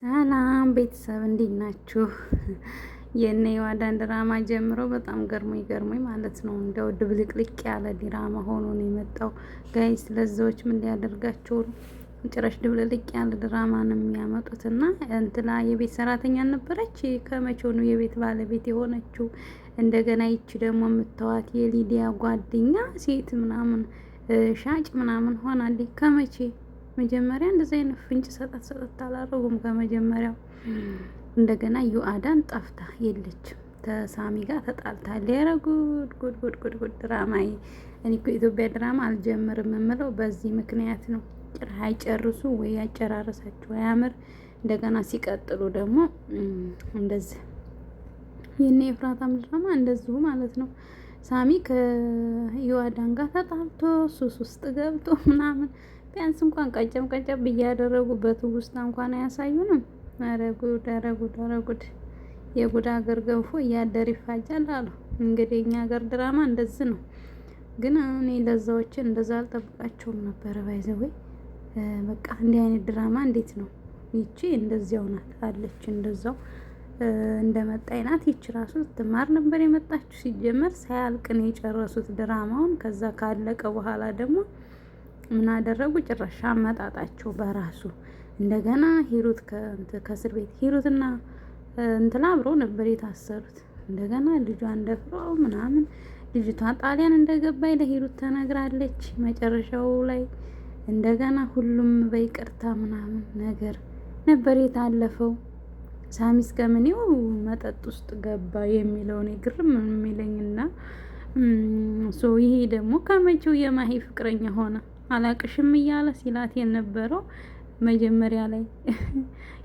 ሰላም ቤተሰብ እንዴት ናችሁ? የእነ የዋዳን ድራማ ጀምሮ በጣም ገርሞኝ ማለት ነው። እንደው ድብልቅልቅ ያለ ድራማ ሆኖ ነው የመጣው። ጋይስ ለዛዎች ምን ሊያደርጋቸው ነው? ጭራሽ ድብልቅልቅ ያለ ድራማ ነው የሚያመጡት። እና እንትና የቤት ሰራተኛ ነበረች። ከመቼው ነው የቤት ባለቤት የሆነችው? እንደገና ይቺ ደግሞ የምታዋት የሊዲያ ጓደኛ ሴት ምናምን ሻጭ ምናምን ሆናለች። ከመቼ መጀመሪያ እንደዚህ አይነት ፍንጭ ሰጠት አላረጉም ከመጀመሪያው። እንደገና ዩአዳን ጠፍታ የለችም፣ ተሳሚ ጋር ተጣልታለች። ኧረ ጉድ ድራማዬ። እኔ እኮ ኢትዮጵያ ድራማ አልጀምርም የምለው በዚህ ምክንያት ነው። ጭራሽ አይጨርሱ ወይ ያጨራረሳቸው አያምር። እንደገና ሲቀጥሉ ደግሞ እንደዚህ የኔ ኤፍራታም ድራማ እንደዚሁ ማለት ነው። ሳሚ ከዩአዳን ጋር ተጣልቶ ሱስ ውስጥ ገብቶ ምናምን ቢያንስ እንኳን ቀጨም እያደረጉበት ውስጥ እንኳን አያሳዩንም። ኧረ ጉድ የጉድ ሀገር ገንፎ እያደር ይፋጃል አሉ። እንግዲህ እኛ ሀገር ድራማ እንደዚህ ነው። ግን እኔ ለዛዎችን እንደዛ አልጠብቃቸውም ነበረ። ባይዘወይ በቃ እንዲህ አይነት ድራማ እንዴት ነው? ይቺ እንደዚያው ናት አለች፣ እንደዛው እንደመጣይ ናት። ይቺ ራሱ ትማር ነበር የመጣችው። ሲጀመር ሳያልቅ ነው የጨረሱት ድራማውን። ከዛ ካለቀ በኋላ ደግሞ ምን አደረጉ? ጭራሽ አመጣጣቸው በራሱ። እንደገና ሂሩት ከእስር ቤት ሂሩትና እንትና አብረው ነበር የታሰሩት። እንደገና ልጇን ደፍረው ምናምን ልጅቷ ጣሊያን እንደገባይ ለሂሩት ተነግራለች መጨረሻው ላይ። እንደገና ሁሉም በይቅርታ ምናምን ነገር ነበር የታለፈው። ሳሚ እስከምኔው መጠጥ ውስጥ ገባ የሚለውን ግርም የሚለኝና ይሄ ደግሞ ከመቼው የማሂ ፍቅረኛ ሆነ? አላቅሽም እያለ ሲላት የነበረው መጀመሪያ ላይ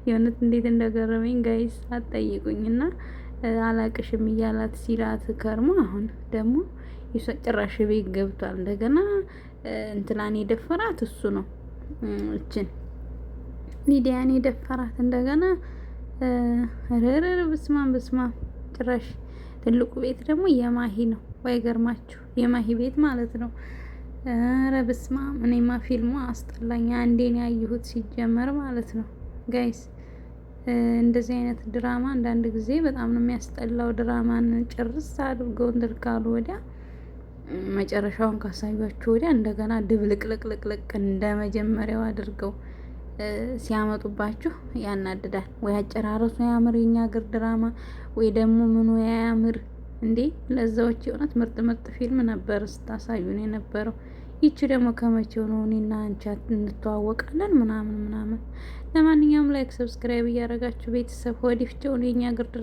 የእውነት እንዴት እንደገረመኝ ጋይስ አትጠይቁኝና አላቅሽም እያላት ሲላት ከርሞ አሁን ደግሞ ጭራሽ ቤት ገብቷል። እንደገና እንትናን የደፈራት እሱ ነው። እችን ሊዲያን የደፈራት እንደገና ረረረ በስማም ጭራሽ ትልቁ ቤት ደግሞ የማሂ ነው። ባይገርማችሁ የማሂ ቤት ማለት ነው። ኧረ በስመአብ እኔማ ፊልሙ አስጠላኝ። አንዴን ያየሁት ሲጀመር ማለት ነው ጋይስ። እንደዚህ አይነት ድራማ አንዳንድ ጊዜ በጣም ነው የሚያስጠላው። ድራማን ጭርስ አድርገው እንትን ካሉ ወዲያ መጨረሻውን ካሳዩአችሁ ወዲያ እንደገና ድብልቅልቅልቅ እንደ መጀመሪያው አድርገው ሲያመጡባችሁ ያናድዳል። ወይ አጨራረሱ ያምር የኛ ሀገር ድራማ፣ ወይ ደግሞ ምኑ ያምር እንዴ። ለዛዎች የሆነት ምርጥ ፊልም ነበር ስታሳዩን የነበረው። ይቺ ደግሞ ከመቼው ነው እኔና አንቺ እንተዋወቃለን ምናምን። ለማንኛውም ላይክ ሰብስክራይብ እያደረጋችሁ ቤተሰብ ወዲፍቸው የኛ ሀገር ድራማ